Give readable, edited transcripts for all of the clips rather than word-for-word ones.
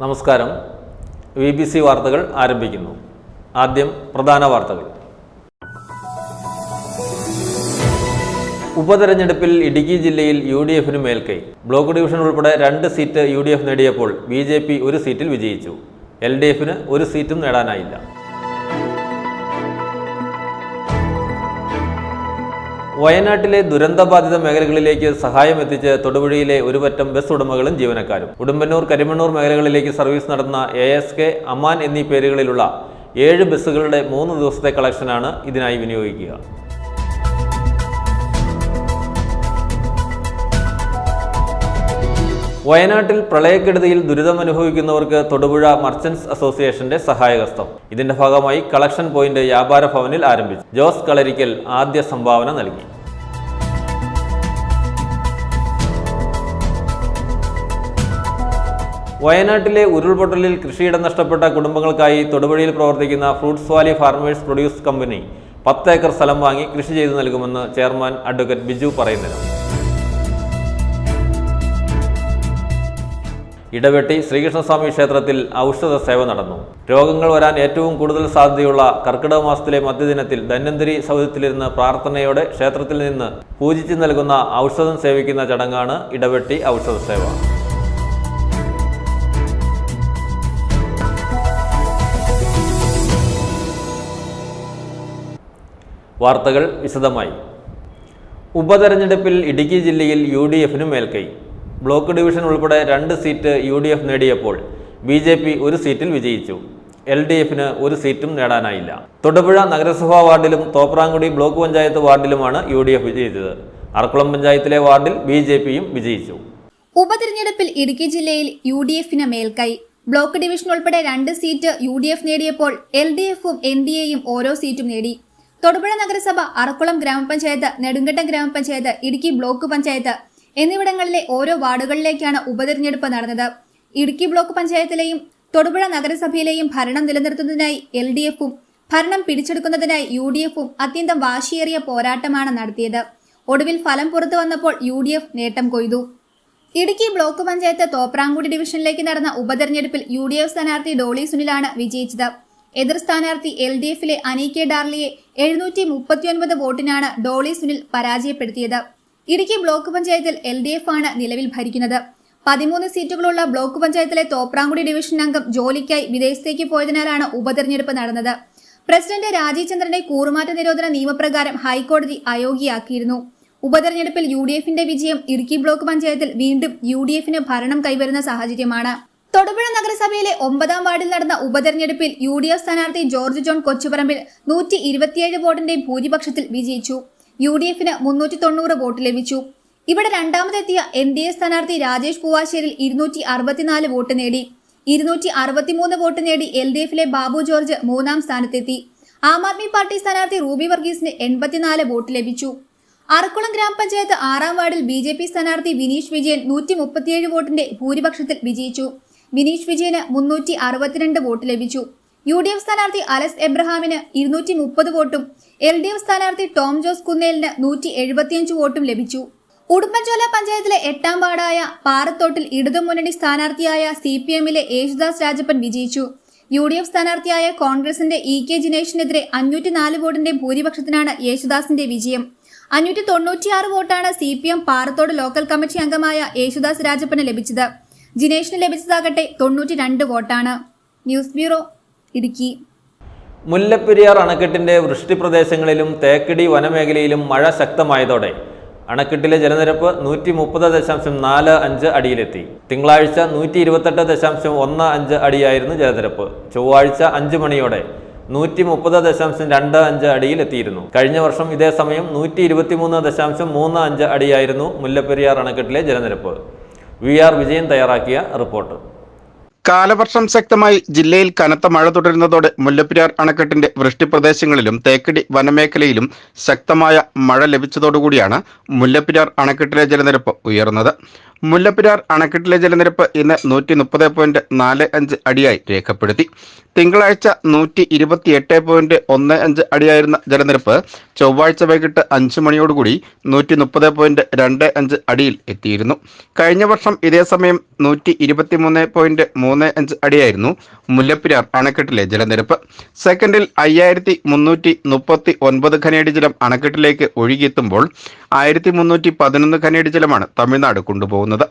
നമസ്കാരം. VBC വാർത്തകൾ ആരംഭിക്കുന്നു. ആദ്യം പ്രധാന വാർത്തകൾ. ഉപതെരഞ്ഞെടുപ്പിൽ ഇടുക്കി ജില്ലയിൽ UDF-ന് മേൽക്കൈ. ബ്ലോക്ക് ഡിവിഷൻ ഉൾപ്പെടെ 2 സീറ്റ് UDF നേടിയപ്പോൾ BJP 1 സീറ്റിൽ വിജയിച്ചു. LDF-ന് 1 സീറ്റും നേടാനായില്ല. വയനാട്ടിലെ ദുരന്തബാധിത മേഖലകളിലേക്ക് സഹായം എത്തിച്ച് തൊടുപുഴയിലെ ഒരു പറ്റം ബസ് ഉടമകളും ജീവനക്കാരും. ഉടുമ്പന്നൂർ, കരിമണ്ണൂർ മേഖലകളിലേക്ക് സർവീസ് നടത്തുന്ന ASK, അമാൻ എന്നീ പേരുകളിലുള്ള 7 ബസ്സുകളുടെ 3 ദിവസത്തെ കളക്ഷനാണ് ഇതിനായി വിനിയോഗിക്കുക. വയനാട്ടിൽ പ്രളയക്കെടുതിയിൽ ദുരിതമനുഭവിക്കുന്നവർക്ക് തൊടുപുഴ മർച്ചന്റ്സ് അസോസിയേഷന്റെ സഹായഹസ്തം. ഇതിന്റെ ഭാഗമായി കളക്ഷൻ പോയിന്റ് വ്യാപാര ഭവനിൽ ആരംഭിച്ചു. ജോസ് കളരിക്കൽ ആദ്യ സംഭാവന നൽകി. വയനാട്ടിലെ ഉരുൾപൊട്ടലിൽ കൃഷിയിടം നഷ്ടപ്പെട്ട കുടുംബങ്ങൾക്കായി തൊടുപുഴയിൽ പ്രവർത്തിക്കുന്ന fruits Valley farmers produce company 10 acre സ്ഥലം വാങ്ങി കൃഷി ചെയ്തു നൽകുമെന്ന് ചെയർമാൻ അഡ്വക്കേറ്റ് ബിജു പറയുന്നത്. ഇടവെട്ടി ശ്രീകൃഷ്ണസ്വാമി ക്ഷേത്രത്തിൽ ഔഷധ സേവ നടന്നു. രോഗങ്ങൾ വരാൻ ഏറ്റവും കൂടുതൽ സാധ്യതയുള്ള കർക്കിടക മാസത്തിലെ മധ്യദിനത്തിൽ ധന്വന്തരി സൗധത്തിലിരുന്ന് പ്രാർത്ഥനയോടെ ക്ഷേത്രത്തിൽ നിന്ന് പൂജിച്ചു നൽകുന്ന ഔഷധം സേവിക്കുന്ന ചടങ്ങാണ് ഇടവെട്ടി ഔഷധ സേവ. വാർത്തകൾ വിശദമായി. ഉപതെരഞ്ഞെടുപ്പിൽ ഇടുക്കി ജില്ലയിൽ UDF-ന് മേൽക്കൈ. ബ്ലോക്ക് ഡിവിഷൻ ഉൾപ്പെടെ 2 സീറ്റ് UDF നേടിയപ്പോൾ BJP 1 സീറ്റിൽ വിജയിച്ചു. LDF-ന് 1 സീറ്റും നേടാനായില്ല. തൊടുപുഴ നഗരസഭാ വാർഡിലും തോപ്രാംകുടി ബ്ലോക്ക് പഞ്ചായത്ത് വാർഡിലുമാണ് UDF വിജയിച്ചത്. അറക്കുളം പഞ്ചായത്തിലെ വാർഡിൽ BJP-യും വിജയിച്ചു. ഉപതെരഞ്ഞെടുപ്പിൽ ഇടുക്കി ജില്ലയിൽ UDF-ന് മേൽക്കൈ. ബ്ലോക്ക് ഡിവിഷൻ ഉൾപ്പെടെ 2 സീറ്റ് UDF നേടിയപ്പോൾ LDF-ഉം NDA-യും ഓരോ സീറ്റും നേടി. തൊടുപുഴ നഗരസഭ, അറക്കുളം ഗ്രാമപഞ്ചായത്ത്, നെടുങ്കണ്ടം ഗ്രാമപഞ്ചായത്ത്, ഇടുക്കി ബ്ലോക്ക് പഞ്ചായത്ത് എന്നിവിടങ്ങളിലെ ഓരോ വാർഡുകളിലേക്കാണ് ഉപതെരഞ്ഞെടുപ്പ് നടന്നത്. ഇടുക്കി ബ്ലോക്ക് പഞ്ചായത്തിലെയും തൊടുപുഴ നഗരസഭയിലെയും ഭരണം നിലനിർത്തുന്നതിനായി LDF-ഉം ഭരണം പിടിച്ചെടുക്കുന്നതിനായി UDF-ഉം അത്യന്തം വാശിയേറിയ പോരാട്ടമാണ് നടത്തിയത്. ഒടുവിൽ ഫലം പുറത്തു വന്നപ്പോൾ UDF നേട്ടം കൊയ്തു. ഇടുക്കി ബ്ലോക്ക് പഞ്ചായത്ത് തോപ്രാംകുടി ഡിവിഷനിലേക്ക് നടന്ന ഉപതെരഞ്ഞെടുപ്പിൽ UDF സ്ഥാനാർത്ഥി ഡോളി സുനിലാണ് വിജയിച്ചത്. എതിർ സ്ഥാനാർത്ഥി LDF-ലെ അനീകെ ഡാർലിയെ 739 വോട്ടിനാണ് ഡോളി സുനിൽ പരാജയപ്പെടുത്തിയത്. ഇടുക്കി ബ്ലോക്ക് പഞ്ചായത്തിൽ LDF ആണ് നിലവിൽ ഭരിക്കുന്നത്. 13 സീറ്റുകളുള്ള ബ്ലോക്ക് പഞ്ചായത്തിലെ തോപ്രാംകുടി ഡിവിഷൻ അംഗം ജോലിക്കായി വിദേശത്തേക്ക് പോയതിനാലാണ് ഉപതെരഞ്ഞെടുപ്പ് നടന്നത്. പ്രസിഡന്റ് രാജീവ് ചന്ദ്രന്റെ കൂറുമാറ്റ നിരോധന നിയമപ്രകാരം ഹൈക്കോടതി അയോഗ്യയാക്കിയിരുന്നു. ഉപതെരഞ്ഞെടുപ്പിൽ UDF-ന്റെ വിജയം ഇടുക്കി ബ്ലോക്ക് പഞ്ചായത്തിൽ വീണ്ടും UDF-ന് ഭരണം കൈവരുന്ന സാഹചര്യമാണ്. തൊടുപുഴ നഗരസഭയിലെ 9ാം വാർഡിൽ നടന്ന ഉപതെരഞ്ഞെടുപ്പിൽ UDF സ്ഥാനാർത്ഥി ജോർജ് ജോൺ കൊച്ചുപറമ്പിൽ 127 വോട്ടിന്റെ ഭൂരിപക്ഷത്തിൽ വിജയിച്ചു. UDF-ന് 390 വോട്ട് ലഭിച്ചു. ഇവിടെ രണ്ടാമതെത്തിയ NDA സ്ഥാനാർത്ഥി രാജേഷ് പൂവാശ്ശേരിൽ 264 വോട്ട് നേടി. 263 വോട്ട് നേടി LDF-ലെ ബാബു ജോർജ് 3ാം സ്ഥാനത്തെത്തി. ആം ആദ്മി പാർട്ടി സ്ഥാനാർത്ഥി റൂബി വർഗീസിന് 84 വോട്ട് ലഭിച്ചു. അറക്കുളം ഗ്രാമപഞ്ചായത്ത് 6ാം വാർഡിൽ BJP സ്ഥാനാർത്ഥി വിനീഷ് വിജയൻ 137 വോട്ടിന്റെ ഭൂരിപക്ഷത്തിൽ വിജയിച്ചു. വിനീഷ് വിജയന് 362 വോട്ട് ലഭിച്ചു. UDF സ്ഥാനാർത്ഥി അലസ് എബ്രഹാമിന് 230 വോട്ടും LDF സ്ഥാനാർത്ഥി ടോം ജോസ് കുന്നേലിന് 175 വോട്ടും ലഭിച്ചു. ഉടുമ്പൻചോല പഞ്ചായത്തിലെ 8ാം വാർഡായ പാറത്തോട്ടിൽ ഇടതുമുന്നണി സ്ഥാനാർത്ഥിയായ CPM-ലെ യേശുദാസ് രാജപ്പൻ വിജയിച്ചു. UDF സ്ഥാനാർത്ഥിയായ കോൺഗ്രസിന്റെ EK ജിനേഷിനെതിരെ 504 വോട്ടിന്റെ ഭൂരിപക്ഷത്തിനാണ് യേശുദാസിന്റെ വിജയം. 596 വോട്ടാണ് CPM പാറത്തോട് ലോക്കൽ കമ്മിറ്റി അംഗമായ യേശുദാസ് രാജപ്പന് ലഭിച്ചത്. ജിനേഷിന് ലഭിച്ചതാകട്ടെ 92 വോട്ടാണ്. News bureau, Idukki. മുല്ലപ്പെരിയാർ അണക്കെട്ടിന്റെ വൃഷ്ടിപ്രദേശങ്ങളിലും തേക്കടി വനമേഖലയിലും മഴ ശക്തമായതോടെ അണക്കെട്ടിലെ ജലനിരപ്പ് 130.45 അടിയിലെത്തി. തിങ്കളാഴ്ച 128.15 അടിയായിരുന്നു ജലനിരപ്പ്. ചൊവ്വാഴ്ച 5 മണിയോടെ 130.25 അടിയിലെത്തിയിരുന്നു. കഴിഞ്ഞ വർഷം ഇതേ സമയം 123.35 അടിയായിരുന്നു മുല്ലപ്പെരിയാർ അണക്കെട്ടിലെ ജലനിരപ്പ്. VR വിജയൻ തയ്യാറാക്കിയ റിപ്പോർട്ട്. കാലവർഷം ശക്തമായി ജില്ലയിൽ കനത്ത മഴ തുടരുന്നതോടെ മുല്ലപ്പെരിയാർ അണക്കെട്ടിന്റെ വൃഷ്ടിപ്രദേശങ്ങളിലും തേക്കടി വനമേഖലയിലും ശക്തമായ മഴ ലഭിച്ചതോടുകൂടിയാണ് മുല്ലപ്പെരിയാർ അണക്കെട്ടിലെ ജലനിരപ്പ് ഉയർന്നത്. മുല്ലപ്പെരിയാർ അണക്കെട്ടിലെ ജലനിരപ്പ് ഇന്ന് 130.45 അടിയായി രേഖപ്പെടുത്തി. തിങ്കളാഴ്ച 128.15 അടിയായിരുന്ന ജലനിരപ്പ് ചൊവ്വാഴ്ച വൈകിട്ട് 5 മണിയോടുകൂടി 130.25 അടിയിൽ എത്തിയിരുന്നു. കഴിഞ്ഞ വർഷം ഇതേ സമയം 123.35 അടിയായിരുന്നു മുല്ലപ്പെരിയാർ അണക്കെട്ടിലെ ജലനിരപ്പ്. സെക്കൻഡിൽ 5339 ഘനയടി ജലം അണക്കെട്ടിലേക്ക് ഒഴുകിയെത്തുമ്പോൾ 1311 ഘനയടി ജലമാണ് തമിഴ്നാട് കൊണ്ടുപോകുന്നത്.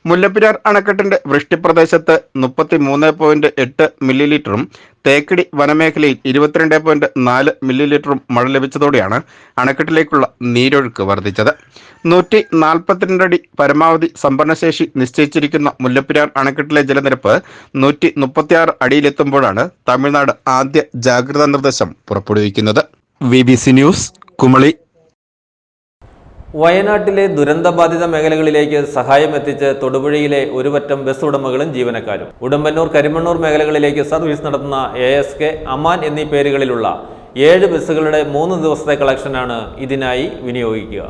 മുല്ലപ്പെരിയാർ അണക്കെട്ടിന്റെ വൃഷ്ടിപ്രദേശത്ത് 33.8 മില്ലി ലിറ്ററും തേക്കടി വനമേഖലയിൽ 22.4 മില്ലി ലിറ്ററും മഴ ലഭിച്ചതോടെയാണ് അണക്കെട്ടിലേക്കുള്ള നീരൊഴുക്ക് വർദ്ധിച്ചത്. 142 അടി പരമാവധി സംഭരണശേഷി നിശ്ചയിച്ചിരിക്കുന്ന മുല്ലപ്പെരിയാർ അണക്കെട്ടിലെ ജലനിരപ്പ് 136 അടിയിലെത്തുമ്പോഴാണ് തമിഴ്നാട് ആദ്യ ജാഗ്രതാ നിർദ്ദേശം പുറപ്പെടുവിക്കുന്നത്. BBC news, Kumily. വയനാട്ടിലെ ദുരന്തബാധിത മേഖലകളിലേക്ക് സഹായം എത്തിച്ച് തൊടുപുഴയിലെ ഒരുപറ്റം ബസ് ഉടമകളും ജീവനക്കാരും. ഉടമ്പന്നൂർ, കരിമണ്ണൂർ മേഖലകളിലേക്ക് സർവീസ് നടത്തുന്ന ASK, അമാൻ എന്നീ പേരുകളിലുള്ള 7 ബസ്സുകളുടെ 3 ദിവസത്തെ കളക്ഷനാണ് ഇതിനായി വിനിയോഗിക്കുക.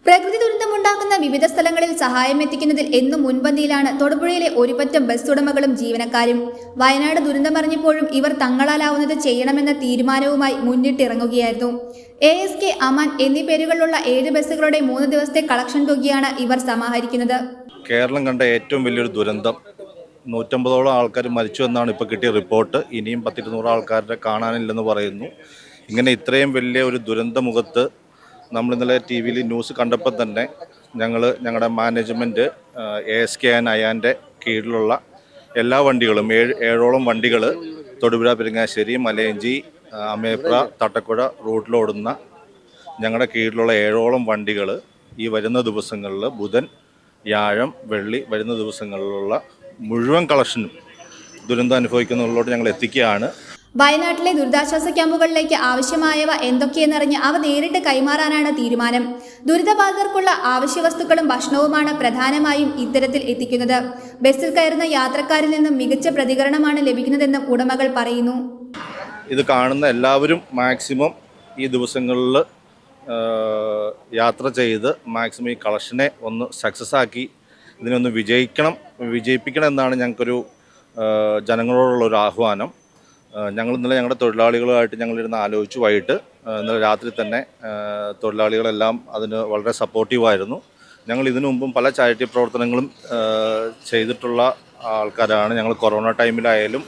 പ്രകൃതി ദുരന്തമുണ്ടാക്കുന്ന വിവിധ സ്ഥലങ്ങളിൽ സഹായം എത്തിക്കുന്നതിൽ എന്നും മുൻപന്തിയിലാണ് തൊടുപുഴയിലെ ഒരുപറ്റം ബസ് ഉടമകളും ജീവനക്കാരും. വയനാട് ദുരന്തമറിഞ്ഞപ്പോഴും ഇവർ തങ്ങളാലാവുന്നത് ചെയ്യണമെന്ന തീരുമാനവുമായി മുന്നിട്ടിറങ്ങുകയായിരുന്നു. ASK, അമാൻ എന്നീ പേരുകളിലുള്ള 7 ബസ്സുകളുടെ 3 ദിവസത്തെ കളക്ഷൻ തുകയാണ് ഇവർ സമാഹരിക്കുന്നത്. കേരളം കണ്ട ഏറ്റവും വലിയൊരു ദുരന്തം, 150ഓളം ആൾക്കാർ മരിച്ചു എന്നാണ് ഇപ്പോൾ കിട്ടിയ റിപ്പോർട്ട്. ഇനിയും 100-200 ആൾക്കാരുടെ കാണാനില്ലെന്ന് പറയുന്നു. ഇങ്ങനെ ഇത്രയും വലിയ ഒരു ദുരന്തമുഖത്ത് നമ്മൾ ഇന്നലെ TV-യിൽ ന്യൂസ് കണ്ടപ്പോൾ തന്നെ ഞങ്ങളുടെ മാനേജ്മെൻറ്റ് ASK ആൻഡ് അയാൻ്റെ കീഴിലുള്ള എല്ലാ വണ്ടികളും 7ഓളം വണ്ടികൾ തൊടുപുഴ, പെരിങ്ങാശ്ശേരി, മലയഞ്ചി, അമേപ്ര, തട്ടക്കുഴ റൂട്ടിലോടുന്ന ഞങ്ങളുടെ കീഴിലുള്ള 7ഓളം വണ്ടികൾ ഈ വരുന്ന ദിവസങ്ങളിൽ ബുധൻ, വ്യാഴം, വെള്ളി വരുന്ന ദിവസങ്ങളിലുള്ള മുഴുവൻ കളക്ഷനും ദുരന്തം അനുഭവിക്കുന്നവരിലോട്ട് ഞങ്ങൾ എത്തിക്കുകയാണ്. വയനാട്ടിലെ ദുരിതാശ്വാസ ക്യാമ്പുകളിലേക്ക് ആവശ്യമായവ എന്തൊക്കെയെന്നറിഞ്ഞ് അവ നേരിട്ട് കൈമാറാനാണ് തീരുമാനം. ദുരിതബാധിതർക്കുള്ള ആവശ്യവസ്തുക്കളും ഭക്ഷണവുമാണ് പ്രധാനമായും ഇത്തരത്തിൽ എത്തിക്കുന്നത്. ബസ്സിൽ കയറുന്ന യാത്രക്കാരിൽ നിന്നും മികച്ച പ്രതികരണമാണ് ലഭിക്കുന്നതെന്നും ഉടമകൾ പറയുന്നു. ഇത് കാണുന്ന എല്ലാവരും മാക്സിമം ഈ ദിവസങ്ങളിൽ യാത്ര ചെയ്ത് മാക്സിമം ഈ കളക്ഷനെ ഒന്ന് സക്സസ് ആക്കി ഇതിനൊന്ന് വിജയിപ്പിക്കണം എന്നാണ് ഞങ്ങൾക്കൊരു ജനങ്ങളോടുള്ളൊരു ആഹ്വാനം. ഞങ്ങൾ ഇന്നലെ ഞങ്ങളുടെ തൊഴിലാളികളുമായിട്ട് ഞങ്ങളിരുന്ന് ആലോചിച്ചു. വൈകിട്ട് ഇന്നലെ രാത്രി തന്നെ തൊഴിലാളികളെല്ലാം അതിന് വളരെ സപ്പോർട്ടീവായിരുന്നു. ഞങ്ങൾ ഇതിനു മുമ്പും പല ചാരിറ്റി പ്രവർത്തനങ്ങളും ചെയ്തിട്ടുള്ള ആൾക്കാരാണ്. ഞങ്ങൾ കൊറോണ ടൈമിലായാലും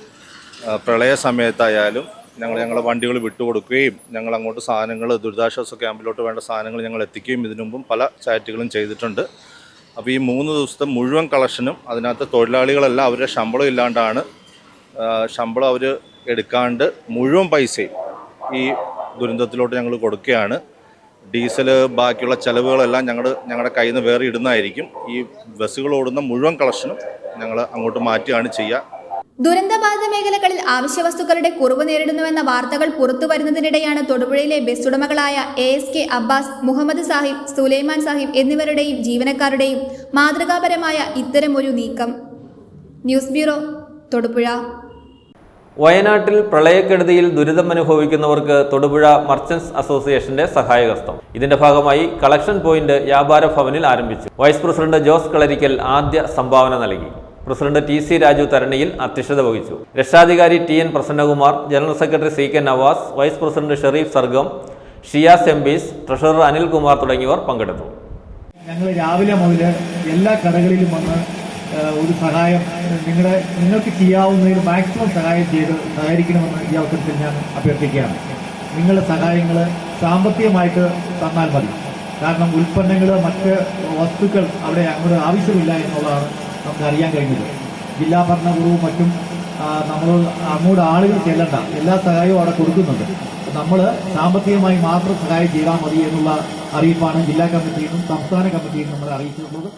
പ്രളയ സമയത്തായാലും ഞങ്ങളുടെ വണ്ടികൾ വിട്ടുകൊടുക്കുകയും ഞങ്ങൾ അങ്ങോട്ട് സാധനങ്ങൾ ദുരിതാശ്വാസ ക്യാമ്പിലോട്ട് വേണ്ട സാധനങ്ങൾ ഞങ്ങൾ എത്തിക്കുകയും ഇതിനു മുമ്പും പല ചാരിറ്റികളും ചെയ്തിട്ടുണ്ട്. അപ്പോൾ ഈ 3 ദിവസത്തെ മുഴുവൻ കളക്ഷനും അതിനകത്ത് തൊഴിലാളികളെല്ലാം അവരുടെ ശമ്പളം ഇല്ലാണ്ടാണ്, ശമ്പളം അവർ എടുക്കാണ്ട് മുഴുവൻ പൈസയും ഈ ദുരന്തത്തിലോട്ട് ഞങ്ങൾ കൊടുക്കുകയാണ്. ഡീസൽ ബാക്കിയുള്ള ചിലവുകളെല്ലാം ഞങ്ങളുടെ കയ്യിൽ നിന്ന് വേറെ ഇടുന്നതായിരിക്കും. ഈ ബസ്സുകൾ ഓടുന്ന മുഴുവൻ കളക്ഷനും ഞങ്ങൾ അങ്ങോട്ട് മാറ്റുകയാണ് ചെയ്യുക. ദുരന്തബാധിത മേഖലകളിൽ ആവശ്യവസ്തുക്കളുടെ കുറവ് നേരിടുന്നുവെന്ന വാർത്തകൾ പുറത്തു വരുന്നതിനിടെയാണ് തൊടുപുഴയിലെ ബസ് ഉടമകളായ ASK, അബ്ബാസ്, മുഹമ്മദ് സാഹിബ്, സുലൈമാൻ സാഹിബ് എന്നിവരുടെയും ജീവനക്കാരുടെയും മാതൃകാപരമായ ഇത്തരമൊരു നീക്കം. News bureau, Thodupuzha. വയനാട്ടിൽ പ്രളയക്കെടുതിയിൽ ദുരിതമനുഭവിക്കുന്നവർക്ക് തൊടുപുഴ മർച്ചന്റ്സ് അസോസിയേഷന്റെ സഹായഹസ്തം. ഇതിന്റെ ഭാഗമായി കളക്ഷൻ പോയിന്റ് വ്യാപാര ഭവനിൽ ആരംഭിച്ചു. വൈസ് പ്രസിഡന്റ് ജോസ് കളരിക്കൽ ആദ്യ സംഭാവന നൽകി. പ്രസിഡന്റ് TC രാജു തരണിയിൽ അധ്യക്ഷത വഹിച്ചു. രക്ഷാധികാരി TN Prasannakumar, general secretary CK Navas, vice president Shereef Sargam, Shiyas Embees, treasurer Anilkumar തുടങ്ങിയവർ പങ്കെടുത്തു. ഞങ്ങൾ രാവിലെ മുതൽ എല്ലാ കടകളിലും വന്ന് ഒരു സഹായം നിങ്ങൾക്ക് ചെയ്യാവുന്നതിൽ മാക്സിമം സഹായം ചെയ്ത് സഹകരിക്കണമെന്ന് ഈ അവസരത്തിൽ ഞാൻ അഭ്യർത്ഥിക്കുകയാണ്. നിങ്ങളുടെ സഹായങ്ങൾ സാമ്പത്തികമായിട്ട് തന്നാൽ മതി. കാരണം ഉൽപ്പന്നങ്ങൾ, മറ്റ് വസ്തുക്കൾ അവിടെ അങ്ങോട്ട് ആവശ്യമില്ല എന്നുള്ളതാണ് നമുക്ക് അറിയാൻ കഴിഞ്ഞത്. ജില്ലാ ഭരണകൂടവും മറ്റും നമ്മൾ അങ്ങോട്ട് ആളുകൾ ചെല്ലണ്ട, എല്ലാ സഹായവും അവിടെ കൊടുക്കുന്നുണ്ട്. നമ്മൾ സാമ്പത്തികമായി മാത്രം സഹായം ചെയ്താൽ മതി എന്നുള്ള അറിയിപ്പാണ് ജില്ലാ കമ്മിറ്റിയിൽ നിന്നും സംസ്ഥാന കമ്മിറ്റിയിൽ നിന്നും നമ്മളെ അറിയിച്ചിട്ടുള്ളത്.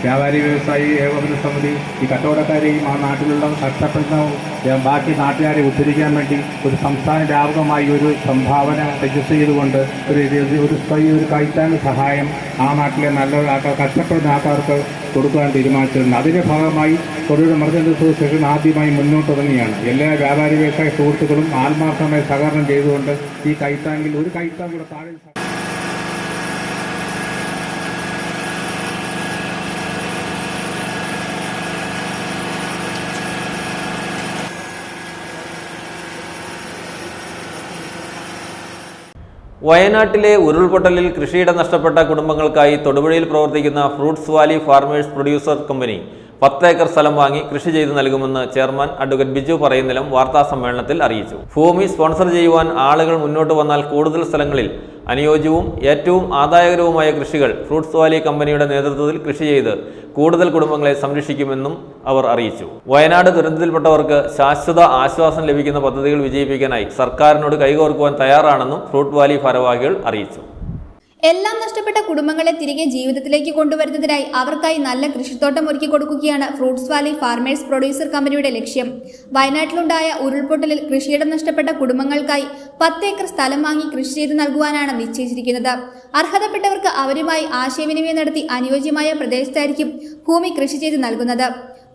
വ്യാപാരി വ്യവസായി ഏകോപന സമിതി ഈ കച്ചവടക്കാരെയും ആ നാട്ടിലുള്ള കഷ്ടപ്പെടുന്ന ബാക്കി നാട്ടുകാരെ ഉദ്ധരിക്കാൻ വേണ്ടി ഒരു സംസ്ഥാന വ്യാപകമായി ഒരു സംഭാവന രജിസ്റ്റർ ചെയ്തുകൊണ്ട് ഒരു കൈത്താങ് സഹായം ആ നാട്ടിലെ നല്ല കഷ്ടപ്പെടുന്ന ആൾക്കാർക്ക് കൊടുക്കാൻ തീരുമാനിച്ചിട്ടുണ്ട്. അതിൻ്റെ ഭാഗമായി തൊടുപുഴ മർച്ചന്റ് അസോസിയേഷൻ ആദ്യമായി മുന്നോട്ടിറങ്ങിയാണ്. എല്ലാ വ്യാപാരി വ്യവസായ സുഹൃത്തുക്കളും ആത്മാർത്ഥമായി സഹകരണം ചെയ്തുകൊണ്ട് ഈ കൈത്താങ്കിൽ ഒരു കൈത്താങ് കൂടെ താഴെ വയനാട്ടിലെ ഉരുൾപൊട്ടലിൽ കൃഷിയിടം നഷ്ടപ്പെട്ട കുടുംബങ്ങൾക്കായി തൊടുപുഴയിൽ പ്രവർത്തിക്കുന്ന fruits Valley farmers producer company 10 acre സ്ഥലം വാങ്ങി കൃഷി ചെയ്ത് നൽകുമെന്ന് ചെയർമാൻ അഡ്വക്കേറ്റ് ബിജു പറയുന്നിലം വാർത്താസമ്മേളനത്തിൽ അറിയിച്ചു. ഭൂമി സ്പോൺസർ ചെയ്യുവാൻ ആളുകൾ മുന്നോട്ട് വന്നാൽ കൂടുതൽ സ്ഥലങ്ങളിൽ അനുയോജ്യവും ഏറ്റവും ആദായകരവുമായ കൃഷികൾ ഫ്രൂട്ട്സ് വാലി കമ്പനിയുടെ നേതൃത്വത്തിൽ കൃഷി ചെയ്ത് കൂടുതൽ കുടുംബങ്ങളെ സംരക്ഷിക്കുമെന്നും അവർ അറിയിച്ചു. വയനാട് ദുരന്തത്തിൽപ്പെട്ടവർക്ക് ശാശ്വത ആശ്വാസം ലഭിക്കുന്ന പദ്ധതികൾ വിജയിപ്പിക്കാനായി സർക്കാരിനോട് കൈകോർക്കുവാൻ തയ്യാറാണെന്നും ഫ്രൂട്ട് വാലി ഭാരവാഹികൾ അറിയിച്ചു. എല്ലാം നഷ്ടപ്പെട്ട കുടുംബങ്ങളെ തിരികെ ജീവിതത്തിലേക്ക് കൊണ്ടുവരുന്നതിനായി അവർക്കായി നല്ല കൃഷിത്തോട്ടം ഒരുക്കി കൊടുക്കുകയാണ് ഫ്രൂട്ട്സ് വാലി ഫാർമേഴ്സ് പ്രൊഡ്യൂസർ കമ്പനിയുടെ ലക്ഷ്യം. വയനാട്ടിലുണ്ടായ ഉരുൾപൊട്ടലിൽ കൃഷിയിടം നഷ്ടപ്പെട്ട കുടുംബങ്ങൾക്കായി 10 ഏക്കർ സ്ഥലം വാങ്ങി കൃഷി ചെയ്ത് നൽകുവാനാണ് നിശ്ചയിച്ചിരിക്കുന്നത്. അർഹതപ്പെട്ടവർക്ക് അവരുമായി ആശയവിനിമയം നടത്തി അനുയോജ്യമായ പ്രദേശത്തായിരിക്കും ഭൂമി കൃഷി ചെയ്ത് നൽകുന്നത്.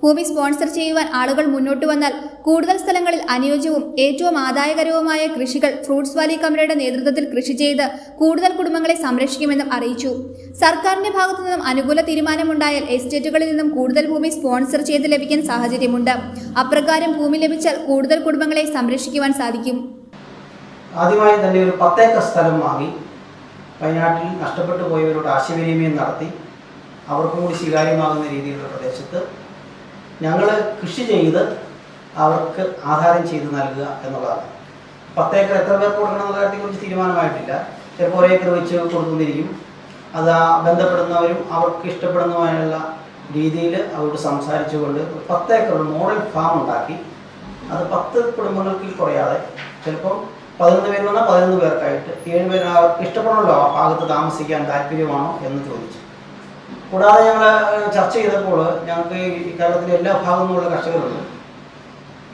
ഭൂമി സ്പോൺസർ ചെയ്യുവാൻ ആളുകൾ മുന്നോട്ട് വന്നാൽ കൂടുതൽ സ്ഥലങ്ങളിൽ അനുയോജ്യവും ഏറ്റവും ആദായകരവുമായ കൃഷികൾ ഫ്രൂട്ട്സ് വാലി കമ്പനിയുടെ നേതൃത്വത്തിൽ കൃഷി ചെയ്ത് കൂടുതൽ കുടുംബങ്ങളെ സംരക്ഷിക്കുമെന്നും അറിയിച്ചു. സർക്കാരിന്റെ ഭാഗത്തു നിന്നും അനുകൂല തീരുമാനമുണ്ടായാൽ എസ്റ്റേറ്റുകളിൽ നിന്നും കൂടുതൽ ഭൂമി സ്പോൺസർ ചെയ്ത് ലഭിക്കാൻ സാഹചര്യമുണ്ട്. അപ്രകാരം ഭൂമി ലഭിച്ചാൽ കൂടുതൽ കുടുംബങ്ങളെ സംരക്ഷിക്കുവാൻ സാധിക്കും. ആദ്യമായി തന്നെ ഒരു 10 ഏക്കർ സ്ഥലം വാങ്ങി വയനാട്ടിൽ നഷ്ടപ്പെട്ടു പോയവരോട് ആശയവിനിമയം നടത്തി അവർക്കും കൂടി സ്വീകാര്യമാകുന്ന രീതിയിലുള്ള പ്രദേശത്ത് ഞങ്ങൾ കൃഷി ചെയ്ത് അവർക്ക് ആധാരം ചെയ്ത് നൽകുക എന്നുള്ളതാണ്. 10 ഏക്കർ എത്ര പേർക്ക് കൊടുക്കണം എന്നുള്ള കാര്യത്തെക്കുറിച്ച് തീരുമാനമായിട്ടില്ല. ചിലപ്പോൾ 1 ഏക്കർ വെച്ച് കൊടുക്കുന്നിരിക്കും. അത് ബന്ധപ്പെടുന്നവരും അവർക്ക് ഇഷ്ടപ്പെടുന്നതുമായുള്ള രീതിയിൽ അവരോട് സംസാരിച്ചുകൊണ്ട് 10 ഏക്കർ മോഡൽ ഫാം ഉണ്ടാക്കി അത് 10 കുടുംബങ്ങൾക്ക് കുറയാതെ ചിലപ്പം 11 പേര് വന്നാൽ 11 പേർക്കായിട്ട് 7 പേര് അവർക്ക് ഇഷ്ടപ്പെടണമല്ലോ ആ ഭാഗത്ത് താമസിക്കാൻ താല്പര്യമാണോ എന്ന് ചോദിച്ചു. കൂടാതെ ഞങ്ങൾ ചർച്ച ചെയ്തപ്പോൾ ഞങ്ങൾക്ക് കേരളത്തിലെ എല്ലാ ഭാഗത്തു നിന്നുള്ള കർഷകരുണ്ട്.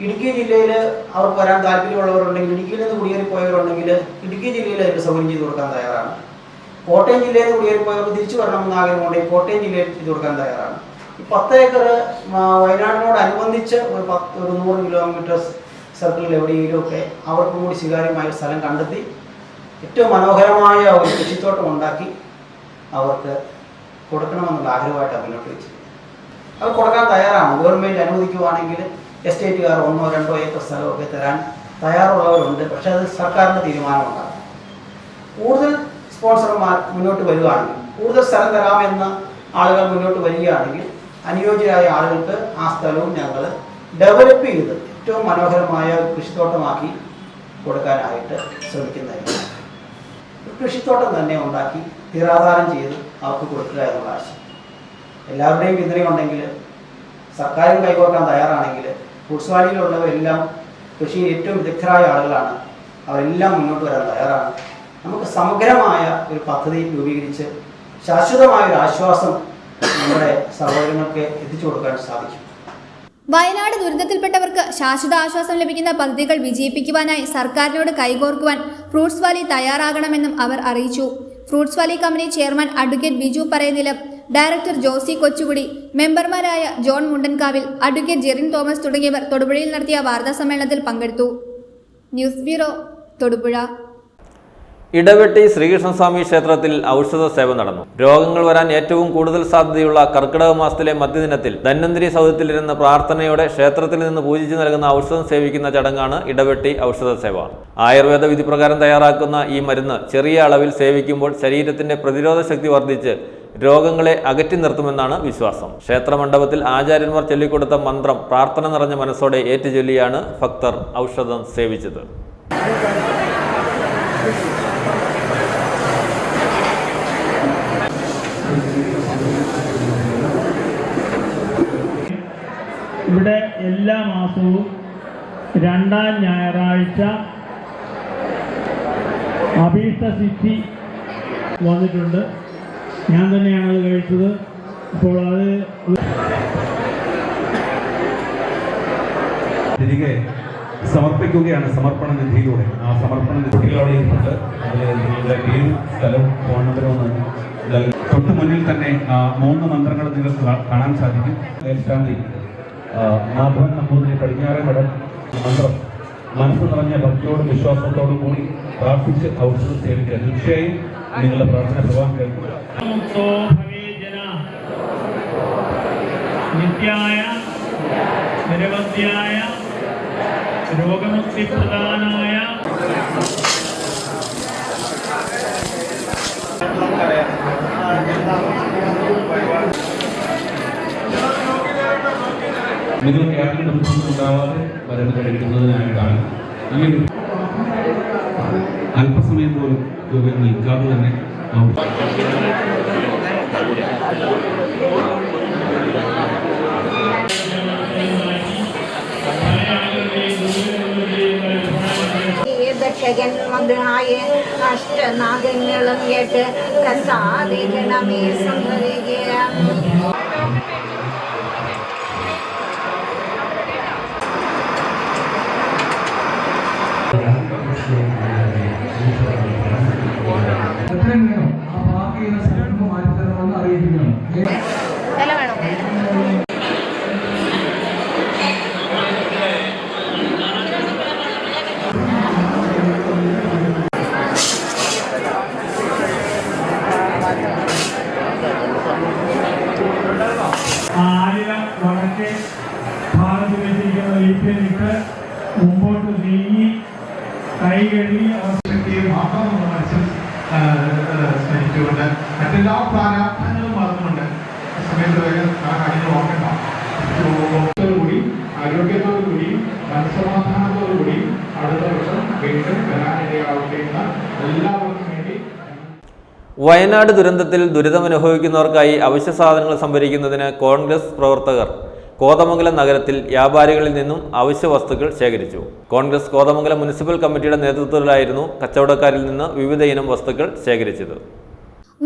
ഇടുക്കി ജില്ലയിൽ അവർക്ക് വരാൻ താല്പര്യമുള്ളവരുണ്ടെങ്കിൽ, ഇടുക്കിയിൽ നിന്ന് കുടിയേറിപ്പോയവരുണ്ടെങ്കിൽ ഇടുക്കി ജില്ലയിൽ അവർക്ക് സൗകര്യം ചെയ്ത് കൊടുക്കാൻ തയ്യാറാണ്. കോട്ടയം ജില്ലയിൽ നിന്ന് കുടിയേറിപ്പോയവർക്ക് തിരിച്ചു വരണമെന്ന് ആഗ്രഹമുണ്ടെങ്കിൽ കോട്ടയം ജില്ലയിൽ ചെയ്ത് കൊടുക്കാൻ തയ്യാറാണ്. ഈ 10 ഏക്കർ വയനാടിനോടനുബന്ധിച്ച് ഒരു 100 കിലോമീറ്റർ സർക്കിളിൽ എവിടെയെങ്കിലുമൊക്കെ അവർക്കും കൂടി സ്വീകാര്യമായ സ്ഥലം കണ്ടെത്തി ഏറ്റവും മനോഹരമായ ഒരു കൃഷിത്തോട്ടം ഉണ്ടാക്കി അവർക്ക് കൊടുക്കണമെന്നുള്ള ആഗ്രഹമായിട്ടാണ് മുന്നോട്ട് വെച്ചത്. അത് കൊടുക്കാൻ തയ്യാറാണ്. ഗവൺമെൻറ് അനുവദിക്കുവാണെങ്കിൽ എസ്റ്റേറ്റുകാർ 1-2 ഏക്കർ സ്ഥലമൊക്കെ തരാൻ തയ്യാറുള്ളവരുണ്ട്. പക്ഷേ അത് സർക്കാരിൻ്റെ തീരുമാനമുണ്ടാകും. കൂടുതൽ സ്പോൺസർമാർ മുന്നോട്ട് വരികയാണെങ്കിൽ, കൂടുതൽ സ്ഥലം തരാമെന്ന ആളുകൾ മുന്നോട്ട് വരികയാണെങ്കിൽ അനുയോജ്യരായ ആളുകൾക്ക് ആ സ്ഥലവും ഞങ്ങൾ ഡെവലപ്പ് ചെയ്ത് ഏറ്റവും മനോഹരമായ കൃഷിത്തോട്ടമാക്കി കൊടുക്കാനായിട്ട് ശ്രമിക്കുന്നതായിരിക്കും. കൃഷിത്തോട്ടം തന്നെ ഉണ്ടാക്കി തീരാധാരം ചെയ്ത് അവർക്ക് കൊടുക്കുക എന്നുള്ള ആശയം. എല്ലാവരുടെയും പിന്തുണയുണ്ടെങ്കിൽ, സർക്കാരും കൈകോർക്കാൻ തയ്യാറാണെങ്കിൽ, ഫ്രൂട്ട്സ് വാലിയിലുള്ളവരെല്ലാം കൃഷിയിൽ ഏറ്റവും വിദഗ്ധരായ ആളുകളാണ്. അവരെല്ലാം മുന്നോട്ട് വരാൻ തയ്യാറാണ്. നമുക്ക് സമഗ്രമായ ഒരു പദ്ധതി രൂപീകരിച്ച് ശാശ്വതമായ ഒരു ആശ്വാസം നമ്മുടെ സഹോദരങ്ങൾക്ക് എത്തിച്ചു കൊടുക്കാൻ സാധിക്കും. വയനാട് ദുരന്തത്തിൽപ്പെട്ടവർക്ക് ശാശ്വത ആശ്വാസം ലഭിക്കുന്ന പദ്ധതികൾ വിജയിപ്പിക്കുവാനായി സർക്കാരിനോട് കൈകോർക്കുവാൻ ഫ്രൂട്ട്സ് വാലി തയ്യാറാകണമെന്നും അവർ അറിയിച്ചു. Fruits valley company chairman advocate Biju Parayunnilam, director Josi Kochukudi, മെമ്പർമാരായ John Mundankavil, advocate Jerin Thomas തുടങ്ങിയവർ തൊടുപുഴയിൽ നടത്തിയ വാർത്താ സമ്മേളനത്തിൽ പങ്കെടുത്തു. News bureau, Thodupuzha. ഇടവെട്ടി ശ്രീകൃഷ്ണസ്വാമി ക്ഷേത്രത്തിൽ ഔഷധ സേവ നടന്നു. രോഗങ്ങൾ വരാൻ ഏറ്റവും കൂടുതൽ സാധ്യതയുള്ള കർക്കിടക മാസത്തിലെ മധ്യദിനത്തിൽ ധന്വന്തരി സൗധത്തിലിരുന്ന് പ്രാർത്ഥനയോടെ ക്ഷേത്രത്തിൽ നിന്ന് പൂജിച്ചു നൽകുന്ന ഔഷധം സേവിക്കുന്ന ചടങ്ങാണ് ഇടവെട്ടി ഔഷധ സേവ. ആയുർവേദ വിധിപ്രകാരം തയ്യാറാക്കുന്ന ഈ മരുന്ന് ചെറിയ അളവിൽ സേവിക്കുമ്പോൾ ശരീരത്തിന്റെ പ്രതിരോധ ശക്തി വർദ്ധിച്ച് രോഗങ്ങളെ അകറ്റി നിർത്തുമെന്നാണ് വിശ്വാസം. ക്ഷേത്രമണ്ഡപത്തിൽ ആചാര്യന്മാർ ചൊല്ലിക്കൊടുത്ത മന്ത്രം പ്രാർത്ഥന നിറഞ്ഞ മനസ്സോടെ ഏറ്റുചൊല്ലിയാണ് ഭക്തർ ഔഷധം സേവിച്ചത്. ഇവിടെ എല്ലാ മാസവും 2-ാം ഞായറാഴ്ച അഭീഷ്ടസിദ്ധി വന്നിട്ടുണ്ട്. ഞാൻ തന്നെയാണ് അത് കഴിച്ചത്. അപ്പോൾ അത് തിരികെ സമർപ്പിക്കുകയാണ് സമർപ്പണ നിധിയിലൂടെ. ആ സമർപ്പണ നിധികളോടെ ഉണ്ട്. അതിൽ നിങ്ങളുടെ പേരും സ്ഥലവും ഫോൺ നമ്പറും തൊട്ട് മുന്നിൽ തന്നെ 3 മന്ത്രങ്ങൾ നിങ്ങൾക്ക് കാണാൻ സാധിക്കും. മേൽശാന്തി മാധവൻ നമ്പൂതിരി പടിഞ്ഞാറേ മഠം മന്ത്രം മനസ്സ് നിറഞ്ഞ ഭക്തിയോടും വിശ്വാസത്തോടും കൂടി പ്രാർത്ഥിച്ച് ഔഷധം സേവിക്കുക. തീർച്ചയായും നിങ്ങളുടെ പ്രാർത്ഥന ഭഗവാൻ കേൾക്കുക. നിത്യായ നിരവധ്യായ രോഗമുക്തി പ്രധാനായ നിങ്ങൾക്ക് യാതൊരു ബുദ്ധിമുട്ടുണ്ടാവാതെ വരവ് കഴിക്കുന്നതിനായിട്ടാണ് ഈ ഒരു അല്പസമയം പോലും യോഗയിൽ നിൽക്കാതെ തന്നെ ദക്ഷകൻ മന്ത്രായ അഷ്ടനാഗങ്ങളും കേട്ട് പ്രസാദിക്കണമേ സംഭരിക്കാം. ആയിരം വടക്കേ ഭാഗത്തിലെത്തിക്കുന്ന ലീപ്പിലിട്ട് മുമ്പോട്ട് നീങ്ങി കൈ കഴുകി മാത്രം മനസ്സിൽ സ്മരിച്ചുകൊണ്ട് മറ്റെല്ലാ പ്രാരാബ്ധങ്ങളും മറന്നുകൊണ്ട് സമയത്ത് കാര്യങ്ങൾ ഓർക്കണ്ട. കൂടി ആരോഗ്യത്തോടുകൂടി മനസ്സമാധാനത്തോടുകൂടി അടുത്ത വർഷം വീണ്ടും വരാനിടയാവട്ടെ എന്ന് എല്ലാവർക്കും വേണ്ടി. വയനാട് ദുരന്തത്തിൽ ദുരിതമനുഭവിക്കുന്നവർക്കായി അവശ്യ സാധനങ്ങൾ സംഭരിക്കുന്നതിന് കോൺഗ്രസ് പ്രവർത്തകർ കോതമംഗലം നഗരത്തിൽ വ്യാപാരികളിൽ നിന്നും അവശ്യ വസ്തുക്കൾ ശേഖരിച്ചു. കോൺഗ്രസ് കോതമംഗലം മുനിസിപ്പൽ കമ്മിറ്റിയുടെ നേതൃത്വത്തിലായിരുന്നു കച്ചവടക്കാരിൽ നിന്ന് വിവിധ ഇനം വസ്തുക്കൾ ശേഖരിച്ചത്.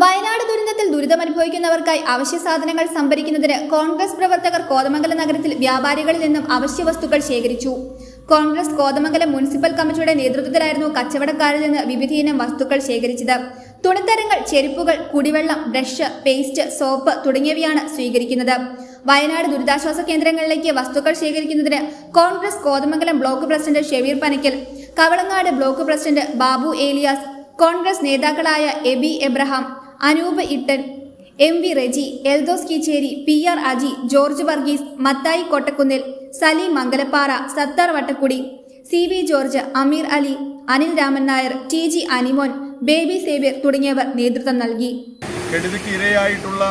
വയനാട് ദുരന്തത്തിൽ ദുരിതമനുഭവിക്കുന്നവർക്കായി അവശ്യ സാധനങ്ങൾ സംഭരിക്കുന്നതിന് കോൺഗ്രസ് പ്രവർത്തകർ കോതമംഗലം നഗരത്തിൽ വ്യാപാരികളിൽ നിന്നും അവശ്യ വസ്തുക്കൾ ശേഖരിച്ചു. കോൺഗ്രസ് കോതമംഗലം മുനിസിപ്പൽ കമ്മിറ്റിയുടെ നേതൃത്വത്തിലായിരുന്നു കച്ചവടക്കാരിൽ നിന്ന് വിവിധയിനം വസ്തുക്കൾ ശേഖരിച്ചത്. തുണിത്തരങ്ങൾ, ചെരുപ്പുകൾ, കുടിവെള്ളം, ബ്രഷ്, പേസ്റ്റ്, സോപ്പ് തുടങ്ങിയവയാണ് സ്വീകരിക്കുന്നത്. വയനാട് ദുരിതാശ്വാസ കേന്ദ്രങ്ങളിലേക്ക് വസ്തുക്കൾ ശേഖരിക്കുന്നതിന് Congress Kothamangalam block president Shebeer Panakkal, Kavalangad block president Babu Eliyas, Congress നേതാക്കളായ Aby Abraham, Anoop Ittan, M V Reji, Eldhose Keecheri, PR Aji, George Varghese, Mathai Kottakkunnil, Saleem Mangalappara, Sathar Vattakkudi, CB George, Ameer Ali, Anil Raman Nair, TG Animon, Baby Xavier തുടങ്ങിയവർ നേതൃത്വം നൽകി. കെടുതിക്ക് ഇരയായിട്ടുള്ള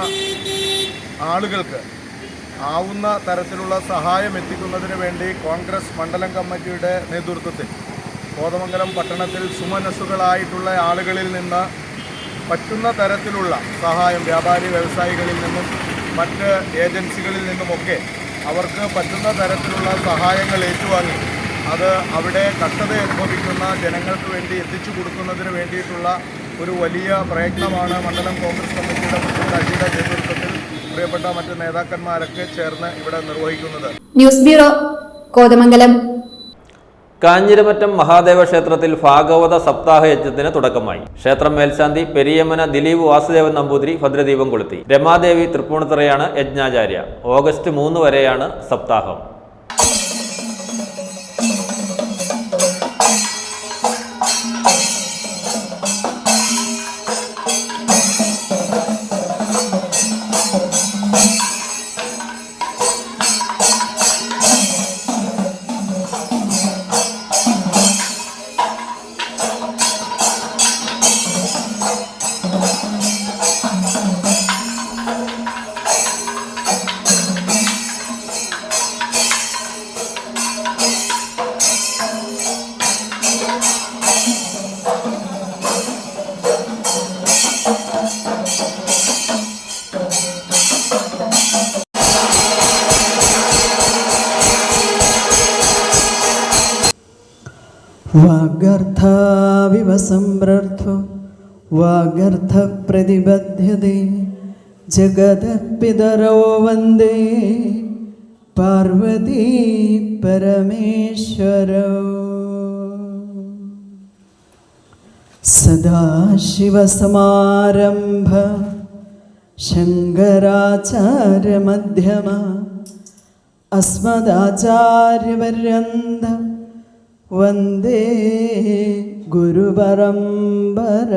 ആളുകൾക്ക് ആവുന്ന തരത്തിലുള്ള സഹായം എത്തിക്കുന്നതിന് വേണ്ടി കോൺഗ്രസ് മണ്ഡലം കമ്മിറ്റിയുടെ നേതൃത്വത്തിൽ കോതമംഗലം പട്ടണത്തിൽ സുമനസ്സുകളായിട്ടുള്ള ആളുകളിൽ നിന്ന് പറ്റുന്ന തരത്തിലുള്ള സഹായം വ്യാപാരി വ്യവസായികളിൽ നിന്നും മറ്റ് ഏജൻസികളിൽ നിന്നുമൊക്കെ അവർക്ക് പറ്റുന്ന തരത്തിലുള്ള സഹായങ്ങൾ ഏറ്റുവാങ്ങി അത് അവിടെ കഷ്ടത അനുഭവിക്കുന്ന ജനങ്ങൾക്ക് വേണ്ടി എത്തിച്ചു കൊടുക്കുന്നതിന് വേണ്ടിയിട്ടുള്ള ഒരു വലിയ പ്രയത്നമാണ് മണ്ഡലം കോൺഗ്രസ് കമ്മിറ്റിയുടെ മുഖ്യമന്ത്രിയുടെ നേതൃത്വത്തിൽ പ്രിയപ്പെട്ട മറ്റ് നേതാക്കന്മാരൊക്കെ ചേർന്ന് ഇവിടെ നിർവഹിക്കുന്നത്. News bureau, Kothamangalam. കാഞ്ഞിരമറ്റം മഹാദേവ ക്ഷേത്രത്തിൽ ഭാഗവത സപ്താഹ യജ്ഞത്തിന് തുടക്കമായി. ക്ഷേത്രം മേൽശാന്തി പെരിയമ്മന ദിലീപ് വാസുദേവൻ നമ്പൂതിരി ഭദ്രദീപം കൊളുത്തി. രമാദേവി തൃപ്പൂണിത്തുറയാണ് യജ്ഞാചാര്യ. ഓഗസ്റ്റ് 3 വരെയാണ് സപ്താഹം. വാഗർത്ഥാവിവ സംരർത്ഥോ വാഗർത്ഥപ്രതിബധ്യതേ ജഗതപിതരോ വന്ദേ പാർവതീ പരമേശ്വരോ. സദാശിവസമാരംഭ ശങ്കരാചാര്യമധ്യമ അസ്മദാചാര്യപര്യന്ത വന്ദേ ഗുരുപരമ്പര.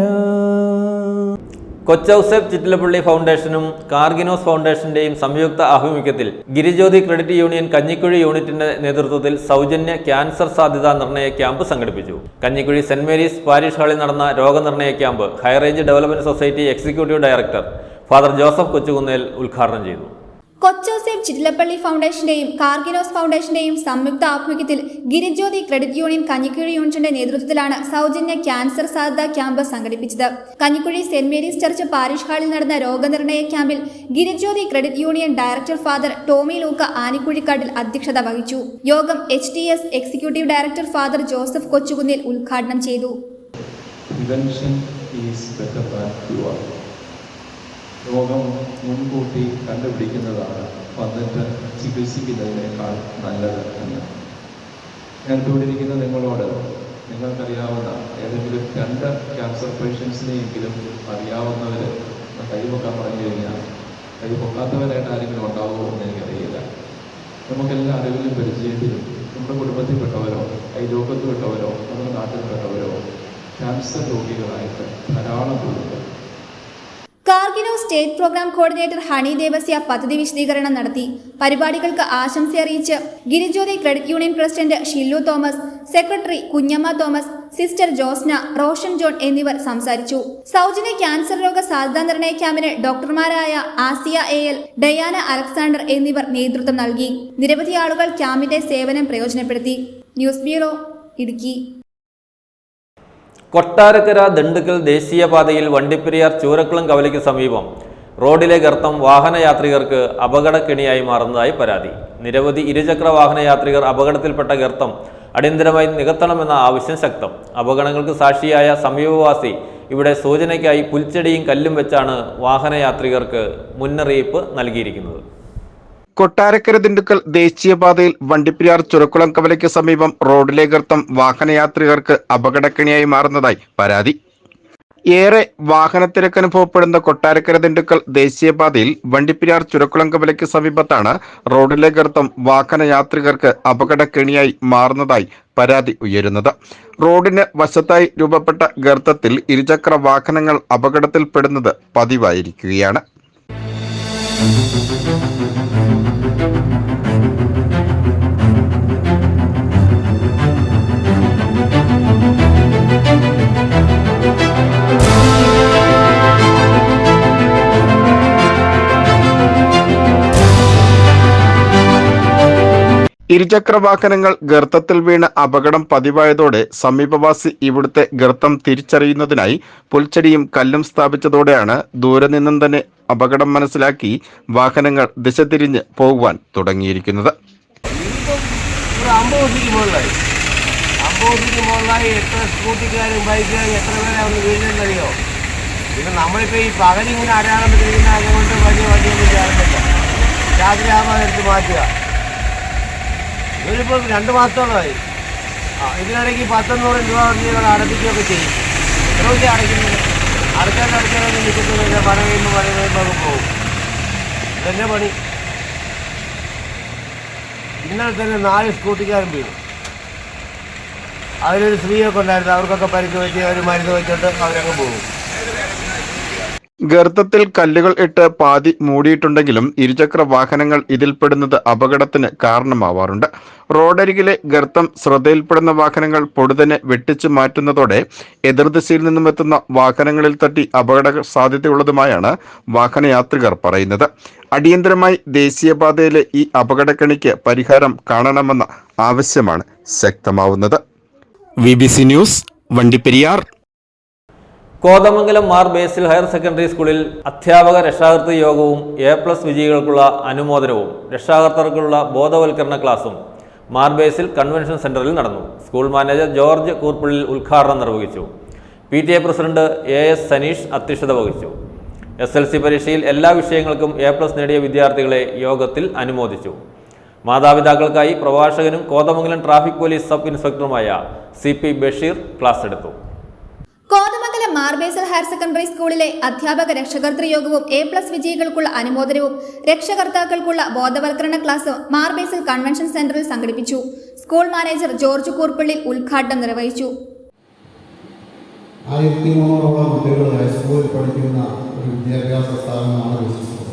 കൊച്ചൗസേപ്പ് ചിറ്റിലപ്പള്ളി ഫൗണ്ടേഷനും കാർഗിനോസ് ഫൗണ്ടേഷന്റെയും സംയുക്ത ആഭിമുഖ്യത്തിൽ ഗിരിജ്യോതി ക്രെഡിറ്റ് യൂണിയൻ കഞ്ഞിക്കുഴി യൂണിറ്റിന്റെ നേതൃത്വത്തിൽ സൗജന്യ ക്യാൻസർ സാധ്യതാ നിർണയ ക്യാമ്പ് സംഘടിപ്പിച്ചു. കഞ്ഞിക്കുഴി സെന്റ് മേരീസ് പാരിഷ് ഹാളിൽ നടന്ന രോഗനിർണയ camp high range development society executive director father Joseph Kochukunnel ഉദ്ഘാടനം ചെയ്തു. കൊച്ചോസേഫ് ചിറ്റിലപ്പള്ളി ഫൗണ്ടേഷന്റെയും കാർഗിനോസ് ഫൗണ്ടേഷന്റെയും സംയുക്ത ആഭിമുഖ്യത്തിൽ ഗിരിജ്യോതി ക്രെഡിറ്റ് യൂണിയൻ കഞ്ഞിക്കുഴി യൂണിറ്റിന്റെ നേതൃത്വത്തിലാണ് സൗജന്യ ക്യാൻസർ സാധ്യതാ ക്യാമ്പ് സംഘടിപ്പിച്ചത്. Kanjikuzhi Saint Mary's church parish ഹാളിൽ നടന്ന രോഗനിർണയ ക്യാമ്പിൽ Girijyothi credit union director father Tomy Luka Anikuzhikattil അധ്യക്ഷത വഹിച്ചു. യോഗം HTS executive director father Joseph Kochukunnel ഉദ്ഘാടനം ചെയ്തു. രോഗം മുൻകൂട്ടി കണ്ടുപിടിക്കുന്നതാണ് വന്നിട്ട് ചികിത്സിക്കുന്നതിനേക്കാൾ നല്ലത് എന്ന് ഞാൻ ഇവിടെ ഇരിക്കുന്ന നിങ്ങളോട് നിങ്ങൾക്കറിയാവുന്ന ഏതെങ്കിലും 2 ക്യാൻസർ പേഷ്യൻസിനെയെങ്കിലും അറിയാവുന്നവർ കൈപൊക്കാൻ പറഞ്ഞു കഴിഞ്ഞാൽ കൈപൊക്കാത്തവരായിട്ട് ആരെങ്കിലും ഉണ്ടാവുമോ എന്ന് എനിക്കറിയില്ല. നമുക്കെല്ലാ അറിവിലും പരിചയത്തിലും നമ്മുടെ കുടുംബത്തിൽപ്പെട്ടവരോ ലോകത്തിൽപ്പെട്ടവരോ നമ്മുടെ നാട്ടിൽപ്പെട്ടവരോ ക്യാൻസർ രോഗികളായിട്ട് ധാരാളം പേരുണ്ട്. Karkinos state programme coordinator Honey Devasya പദ്ധതി വിശദീകരണം നടത്തി. പരിപാടികൾക്ക് ആശംസ അറിയിച്ച് Girijyothi credit union president Shillu Thomas, secretary Kunjamma Thomas, sister Josna, Roshan John എന്നിവർ സംസാരിച്ചു. സൗജന്യ ക്യാൻസർ രോഗ സാധ്യതാ നിർണയ ക്യാമ്പിന് ഡോക്ടർമാരായ ആസിയ AL, ഡയാന അലക്സാണ്ടർ എന്നിവർ നേതൃത്വം നൽകി. നിരവധി ആളുകൾ ക്യാമ്പിന്റെ സേവനം പ്രയോജനപ്പെടുത്തി. News bureau, Idukki. കൊട്ടാരക്കര ദിണ്ടുക്കൽ ദേശീയപാതയിൽ വണ്ടിപ്പെരിയാർ ചൂരക്കുളം കവലയ്ക്ക് സമീപം റോഡിലെ ഗർത്തം വാഹനയാത്രികർക്ക് അപകടക്കെണിയായി മാറുന്നതായി പരാതി. നിരവധി ഇരുചക്ര വാഹനയാത്രികർ അപകടത്തിൽപ്പെട്ട ഗർത്തം അടിയന്തരമായി നികത്തണമെന്ന ആവശ്യം ശക്തം. അപകടങ്ങൾക്ക് സാക്ഷിയായ സമീപവാസി ഇവിടെ സൂചനയ്ക്കായി പുൽച്ചെടിയും കല്ലും വെച്ചാണ് വാഹനയാത്രികർക്ക് മുന്നറിയിപ്പ് നൽകിയിരിക്കുന്നത്. കൊട്ടാരക്കര ദിണ്ടുക്കൽ ദേശീയപാതയിൽ വണ്ടിപ്പെരിയാർ ചുരക്കുളം കവലയ്ക്ക് സമീപം റോഡിലെ ഗർത്തം വാഹനയാത്രികർക്ക് അപകടക്കെണിയായി മാറുന്നതായി പരാതി. ഏറെ വാഹനത്തിരക്ക് അനുഭവപ്പെടുന്ന കൊട്ടാരക്കര ദിണ്ടുക്കൽ ദേശീയപാതയിൽ വണ്ടിപ്പെരിയാർ ചുരക്കുളം കവലയ്ക്ക് സമീപത്താണ് റോഡിലെ ഗർത്തം വാഹനയാത്രികർക്ക് അപകടക്കെണിയായി മാറുന്നതായി പരാതി ഉയരുന്നത്. റോഡിന് വശത്തായി രൂപപ്പെട്ട ഗർത്തത്തിൽ ഇരുചക്ര വാഹനങ്ങൾ അപകടത്തിൽപ്പെടുന്നത് പതിവായിരിക്കുകയാണ്. ഇരുചക്ര വാഹനങ്ങൾ ഗർത്തത്തിൽ വീണ് അപകടം പതിവായതോടെ സമീപവാസി ഇവിടുത്തെ ഗർത്തം തിരിച്ചറിയുന്നതിനായി പുൽച്ചെടിയും കല്ലും സ്ഥാപിച്ചതോടെയാണ് ദൂരെ നിന്നും തന്നെ അപകടം മനസ്സിലാക്കി വാഹനങ്ങൾ ദിശ തിരിഞ്ഞ് പോകുവാൻ തുടങ്ങിയിരിക്കുന്നത്. 50 മുകളിലായി എത്ര സ്കൂട്ടിക്കാരും ബൈക്കുകാരും എത്ര പേരെ ഒന്ന് വീഴുന്നറിയോ? പിന്നെ നമ്മളിപ്പോൾ ഈ പകലിങ്ങനെ അടയാളം പറ്റിയിരിക്കുന്ന അതുകൊണ്ട് വലിയ വണ്ടിയൊന്നും ചേർന്നില്ല. രാത്രി ആകുമ്പോൾ എടുത്ത് മാറ്റുക. ഇതിപ്പോൾ 2 മാസത്തോളമായി. ഇതിനിടയ്ക്ക് 100-100 രൂപ വണ്ടികൾ അടപ്പിക്കുകയൊക്കെ ചെയ്യും. എത്ര രൂപ അടയ്ക്കുന്നത്? അടച്ചാലൊന്നും നിൽക്കുന്നില്ല. മഴ കഴിയുമ്പോൾ പോകും. ഇതന്നെ പണി. ഇന്നലെ തന്നെ 4 സ്കൂട്ടിക്കാരും വീണു. അതിലൊരു സ്ത്രീയൊക്കെ ഉണ്ടായിരുന്നു. അവർക്കൊക്കെ പരിക്ക് പറ്റി അവർ മരുന്ന് വെച്ചിട്ട് അവരങ്ങ് പോകും. ഗർത്തത്തിൽ കല്ലുകൾ ഇട്ട് പാതി മൂടിയിട്ടുണ്ടെങ്കിലും ഇരുചക്ര വാഹനങ്ങൾ ഇതിൽപ്പെടുന്നത് അപകടത്തിന് കാരണമാവാറുണ്ട്. റോഡരികിലെ ഗർത്തം ശ്രദ്ധയിൽപ്പെടുന്ന വാഹനങ്ങൾ പൊടുതനെ വെട്ടിച്ചു മാറ്റുന്നതോടെ എതിർദിശയിൽ നിന്നും എത്തുന്ന വാഹനങ്ങളിൽ തട്ടി അപകട സാധ്യതയുള്ളതുമായാണ് വാഹനയാത്രികർ പറയുന്നത്. അടിയന്തരമായി ദേശീയപാതയിലെ ഈ അപകടക്കെണിക്ക് പരിഹാരം കാണണമെന്ന ആവശ്യമാണ് ശക്തമാവുന്നത്. BBC news, Vandiperiyar. Kothamangalam Mar Basil higher secondary സ്കൂളിൽ അധ്യാപക രക്ഷാകർതൃ യോഗവും A+ വിജയികൾക്കുള്ള അനുമോദനവും രക്ഷാകർത്തർക്കുള്ള ബോധവൽക്കരണ ക്ലാസും മാർ ബേസിൽ കൺവെൻഷൻ സെന്ററിൽ നടന്നു. സ്കൂൾ മാനേജർ ജോർജ് കൂർപ്പള്ളിൽ ഉദ്ഘാടനം നിർവഹിച്ചു. PTA പ്രസിഡന്റ് AS സനീഷ് അധ്യക്ഷത വഹിച്ചു. SLC പരീക്ഷയിൽ എല്ലാ വിഷയങ്ങൾക്കും A+ നേടിയ വിദ്യാർത്ഥികളെ യോഗത്തിൽ അനുമോദിച്ചു. മാതാപിതാക്കൾക്കായി പ്രഭാഷകനും കോതമംഗലം ട്രാഫിക് പോലീസ് സബ് ഇൻസ്പെക്ടറുമായ CP ബഷീർ ക്ലാസ് എടുത്തു. കോതമംഗലം മാർ ബേസിൽ ഹയർ സെക്കൻഡറി സ്കൂളിലെ അധ്യാപക രക്ഷകർതൃ യോഗവും A+ വിജയികൾക്കുള്ള അനുമോദനവും രക്ഷകർത്താക്കൾക്കുള്ള ബോധവൽക്കരണ ക്ലാസും മാർ ബേസിൽ കൺവെൻഷൻ സെന്ററിൽ സംഘടിപ്പിച്ചു. സ്കൂൾ മാനേജർ ജോർജ് കൂർപ്പള്ളിൽ ഉദ്ഘാടനം നിർവഹിച്ചു. 1300 കുട്ടികൾ ഹൈസ്കൂളിൽ പഠിക്കുന്ന ഒരു വിദ്യാഭ്യാസ സ്ഥാപനമാണ് ബേസിൽ സ്കൂൾ.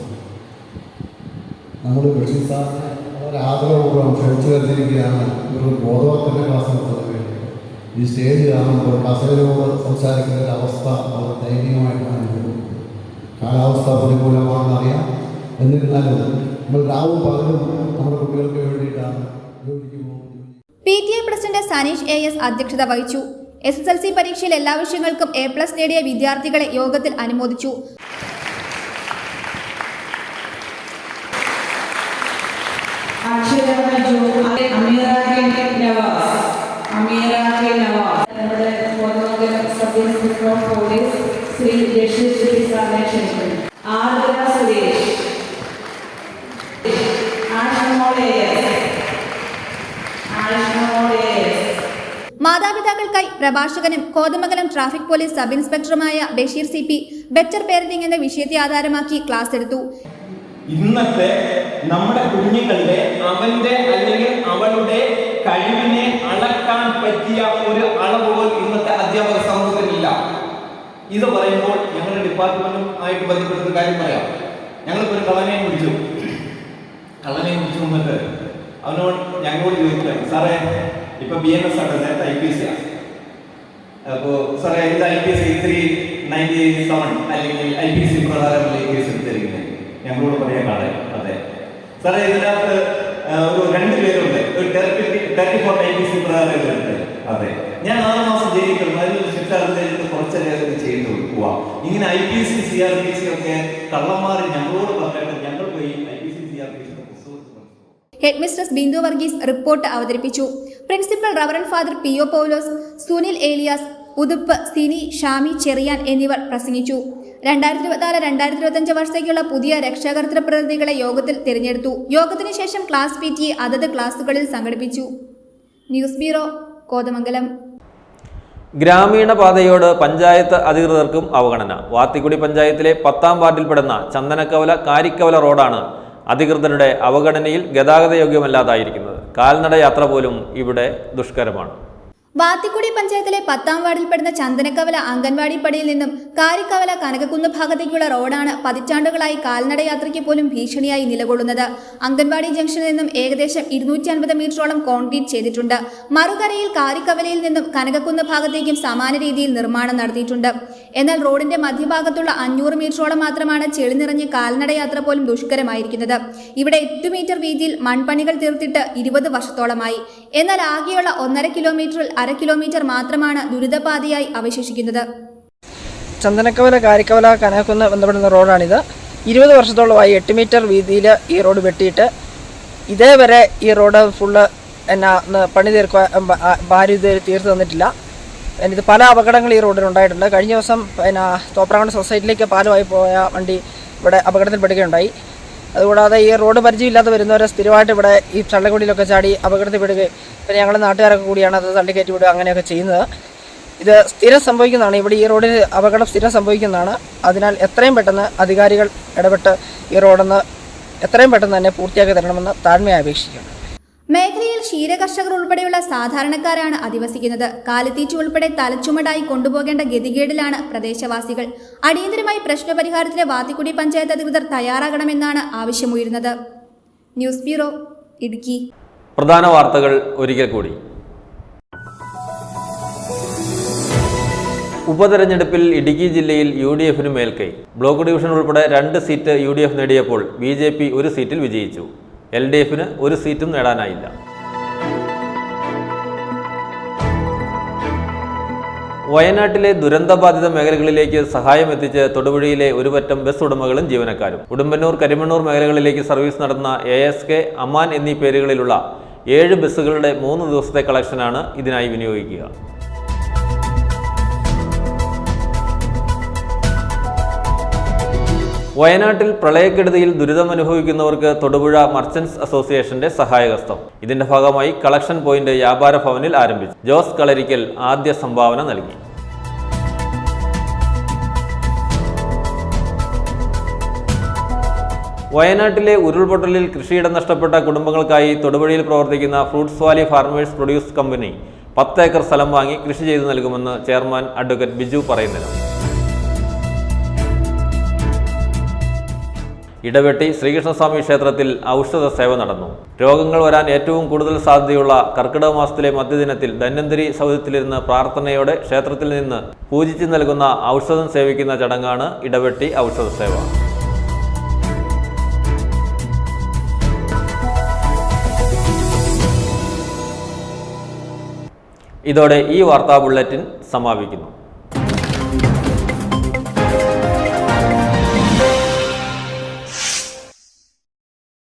നമ്മൾ ബേസിൽ സാറിനെ വളരെ ആദരവപൂർവ്വം ക്ഷണിച്ചു വരുത്തിയിരിക്കുകയാണ് ഒരു ബോധവൽക്കരണ ക്ലാസ് നടത്തുന്നത്. ഈ സ്റ്റേജ് കാണുമ്പോൾ കസേരയോട് സംസാരിക്കുന്ന ഒരു അവസ്ഥ വളരെ ദയനീയമായിട്ടാണ്. കാലാവസ്ഥ പ്രതികൂലമാണെന്നറിയാം. എന്നിരുന്നാലും നമ്മൾ രാവും പകലും നമ്മുടെ കുട്ടികൾക്ക് വേണ്ടിയിട്ടാണ് ജോലിക്ക് പോകുന്നത്. PTA പ്രസിഡന്റ് സനീഷ് AS അധ്യക്ഷത വഹിച്ചു. SSLC പരീക്ഷയിൽ എല്ലാ വിഷയങ്ങൾക്കും A+ നേടിയ വിദ്യാർത്ഥികളെ യോഗത്തിൽ അനുമോദിച്ചു. മാതാപിതാക്കൾക്കായി പ്രഭാഷകനും കോതമംഗലം ട്രാഫിക് പോലീസ് സബ് ഇൻസ്പെക്ടറുമായ ബഷീർ CP ബെറ്റർ പേരന്റിംഗ് എന്ന വിഷയത്തെ ആധാരമാക്കി ക്ലാസ് എടുത്തു. ഇന്നത്തെ നമ്മുടെ കുഞ്ഞുങ്ങളുടെ അവന്റെ അല്ലെങ്കിൽ അവളുടെ കഴിവിനെ അളക്കാൻ പറ്റിയ ഒരു അളവുകൾ ഇന്നത്തെ അധ്യാപക സമൂഹത്തിനില്ല. ഇത് പറയുമ്പോൾ ഞങ്ങളുടെ ഡിപ്പാർട്ട്മെന്റും ആയിട്ട് ബന്ധപ്പെട്ട കാര്യം പറയാം. ഞങ്ങളിപ്പോൾ ഒരു കള്ളനെ പിടിച്ചു വന്നിട്ട് അവനോട് ഞങ്ങളോട് ചോദിക്കുകയാണ്, സാറേ ഇപ്പൊ BNS ആണ്, നേരത്തെ IPC ആണ്. അപ്പോൾ സാറേ ഇത് IPC 397 അല്ലെങ്കിൽ IPC പ്രകാരമുള്ള കേസ് എടുത്തിരിക്കുന്നത്. ഞങ്ങളോട് പറയാൻ കാണാൻ അതെ സാറേ ഇതിനകത്ത് ഒരു 2 പേരുണ്ട്, ഒരു 34 IPC പ്രകാരം അതെ ഞാൻ 6 മാസം ജയിലിൽ കിടന്നു, അതിൽ ശിക്ഷ കുറച്ചധികം ചെയ്തു പോവാം. ഇങ്ങനെ IPC CRPC ഒക്കെ കള്ളന്മാർ ഞങ്ങളോട് പറഞ്ഞിട്ട് ഞങ്ങൾ പോയി IPC CRPC head mistress Bindu Varghese report അവതരിപ്പിച്ചു. പ്രിൻസിപ്പൽ റവറന്റ് ഫാദർ PO പൗലോസ്, സുനിൽ ഏലിയാസ്, ഉതുപ്പ്, സിനി, ഷാമി ചെറിയാൻ എന്നിവർ പ്രസംഗിച്ചു. 2024-2025 വർഷത്തേക്കുള്ള പുതിയ രക്ഷാകർതൃ പ്രതിനിധികളെ യോഗത്തിൽ തിരഞ്ഞെടുത്തു. യോഗത്തിന് ശേഷം ക്ലാസ് PTA അതത് ക്ലാസുകളിൽ സംഘടിപ്പിച്ചു. News bureau, Kothamangalam. ഗ്രാമീണ പാതയോട് പഞ്ചായത്ത് അധികൃതർക്കും അവഗണന. വാത്തിക്കുടി പഞ്ചായത്തിലെ 10ാം വാർഡിൽപ്പെടുന്ന ചന്ദനക്കവല കാരിക്കവല റോഡാണ് അധികൃതരുടെ അവഗണനയിൽ ഗതാഗത യോഗ്യമല്ലാതായിരിക്കുന്നത്. കാൽനട യാത്ര പോലും ഇവിടെ ദുഷ്കരമാണ്. വാത്തിക്കുടി പഞ്ചായത്തിലെ 10ാം വാർഡിൽപ്പെടുന്ന ചന്ദനക്കവല അംഗൻവാടി പടിയിൽ നിന്നും കാരിക്കവല കനകക്കുന്ന് ഭാഗത്തേക്കുള്ള റോഡാണ് പതിറ്റാണ്ടുകളായി കാൽനടയാത്രയ്ക്ക് പോലും ഭീഷണിയായി നിലകൊള്ളുന്നത്. അംഗൻവാടി ജംഗ്ഷനിൽ നിന്നും ഏകദേശം 250 മീറ്ററോളം കോൺക്രീറ്റ് ചെയ്തിട്ടുണ്ട്. മറുകരയിൽ കാരിക്കവലയിൽ നിന്നും കനകക്കുന്ന് ഭാഗത്തേക്കും സമാന രീതിയിൽ നിർമ്മാണം നടത്തിയിട്ടുണ്ട്. എന്നാൽ റോഡിന്റെ മധ്യഭാഗത്തുള്ള 500 മീറ്ററോളം മാത്രമാണ് ചെളി നിറഞ്ഞ് കാൽനടയാത്ര പോലും ദുഷ്കരമായിരിക്കുന്നത്. ഇവിടെ 8 മീറ്റർ വീതിയിൽ മൺപണികൾ തീർത്തിട്ട് 20 വർഷത്തോളമായി. എന്നാൽ ആകെയുള്ള 1.5 കിലോമീറ്ററിൽ 1/2 കിലോമീറ്റർ മാത്രമാണ് ദുരിതപാതയായി അവശേഷിക്കുന്നത്. ചന്ദനക്കവല കാരിക്കവല കനകക്കുന്ന് ബന്ധപ്പെടുന്ന റോഡാണിത്. 20 വർഷത്തോളമായി 8 മീറ്റർ വീതിയിൽ ഈ റോഡ് വെട്ടിയിട്ട് ഇതേവരെ ഈ റോഡ് ഫുള്ള് പണി ഭാര്യ ഇതുവരെ തീർത്തു തന്നിട്ടില്ല. ഇത് പല അപകടങ്ങൾ ഈ റോഡിൽ ഉണ്ടായിട്ടുണ്ട്. കഴിഞ്ഞ ദിവസം തോപ്രാങ്കുണ്ട് സൊസൈറ്റിയിലേക്ക് പാലമായി പോയ വണ്ടി ഇവിടെ അപകടത്തിൽപ്പെടുകയുണ്ടായി. അതുകൂടാതെ ഈ റോഡ് പരിചയമില്ലാതെ വരുന്നവരെ സ്ഥിരമായിട്ട് ഇവിടെ ഈ ചള്ളക്കുടിയിലൊക്കെ ചാടി അപകടത്തിൽപ്പെടുകയും പിന്നെ ഞങ്ങൾ നാട്ടുകാരൊക്കെ കൂടിയാണ് അത് തള്ളിക്കയറ്റി വിടുക അങ്ങനെയൊക്കെ ചെയ്യുന്നത്. ഇത് സ്ഥിരം സംഭവിക്കുന്നതാണ്. ഇവിടെ ഈ റോഡിൽ അപകടം സ്ഥിരം സംഭവിക്കുന്നതാണ്. അതിനാൽ എത്രയും പെട്ടെന്ന് അധികാരികൾ ഇടപെട്ട് ഈ റോഡൊന്ന് എത്രയും പെട്ടെന്ന് തന്നെ പൂർത്തിയാക്കി തരണമെന്ന് താഴ്മയായി അപേക്ഷിക്കുന്നു. മേഖലയിൽ ക്ഷീരകർഷകർ ഉൾപ്പെടെയുള്ള സാധാരണക്കാരാണ് അധിവസിക്കുന്നത്. കാലിത്തീറ്റ ഉൾപ്പെടെ തലച്ചുമടായി കൊണ്ടുപോകേണ്ട ഗതികേടിലാണ് പ്രദേശവാസികൾ. അടിയന്തരമായി പ്രശ്നപരിഹാരത്തിന് വാത്തിക്കുടി പഞ്ചായത്ത് അധികൃതർ തയ്യാറാകണമെന്നാണ് ആവശ്യമുയരുന്നത്. News bureau, Idukki. പ്രധാന വാർത്തകൾ ഒരിക്കൽ കൂടി. ഉപതെരഞ്ഞെടുപ്പിൽ ഇടുക്കി ജില്ലയിൽ UDFന് മേൽക്കൈ. ബ്ലോക്ക് ഡിവിഷൻ ഉൾപ്പെടെ 2 സീറ്റ് UDF നേടിയപ്പോൾ BJP 1 സീറ്റിൽ വിജയിച്ചു. LDFന് 1 സീറ്റും നേടാനായില്ല. വയനാട്ടിലെ ദുരന്തബാധിത മേഖലകളിലേക്ക് സഹായം എത്തിച്ച് തൊടുപുഴയിലെ ഒരു പറ്റം ബസ് ഉടമകളും ജീവനക്കാരും. ഉടുമ്പന്നൂർ, കരിമണ്ണൂർ മേഖലകളിലേക്ക് സർവീസ് നടത്തുന്ന ASK, അമാൻ എന്നീ പേരുകളിലുള്ള 7 ബസ്സുകളുടെ 3 ദിവസത്തെ കളക്ഷനാണ് ഇതിനായി വിനിയോഗിക്കുക. വയനാട്ടിൽ പ്രളയക്കെടുതിയിൽ ദുരിതമനുഭവിക്കുന്നവർക്ക് തൊടുപുഴ മർച്ചന്റ്സ് അസോസിയേഷന്റെ സഹായഹസ്തം. ഇതിന്റെ ഭാഗമായി കളക്ഷൻ പോയിന്റ് വ്യാപാര ഭവനിൽ ആരംഭിച്ചു. ജോസ് കളരിക്കൽ ആദ്യ സംഭാവന നൽകി. വയനാട്ടിലെ ഉരുൾപൊട്ടലിൽ കൃഷിയിടം നഷ്ടപ്പെട്ട കുടുംബങ്ങൾക്കായി തൊടുപുഴയിൽ പ്രവർത്തിക്കുന്ന fruits Valley farmers produce company 10 acre സ്ഥലം വാങ്ങി കൃഷി ചെയ്തു നൽകുമെന്ന് ചെയർമാൻ അഡ്വക്കേറ്റ് ബിജു പറയുന്നത്. ഇടവെട്ടി ശ്രീകൃഷ്ണസ്വാമി ക്ഷേത്രത്തിൽ ഔഷധ സേവ നടന്നു. രോഗങ്ങൾ വരാൻ ഏറ്റവും കൂടുതൽ സാധ്യതയുള്ള കർക്കിടക മാസത്തിലെ മധ്യദിനത്തിൽ ധന്വന്തരി സൗധത്തിലിരുന്ന് പ്രാർത്ഥനയോടെ ക്ഷേത്രത്തിൽ നിന്ന് പൂജിച്ച് നൽകുന്ന ഔഷധം സേവിക്കുന്ന ചടങ്ങാണ് ഇടവെട്ടി ഔഷധ സേവ. ഇതോടെ ഈ വാർത്താ ബുള്ളറ്റിൻ സമാപിക്കുന്നു.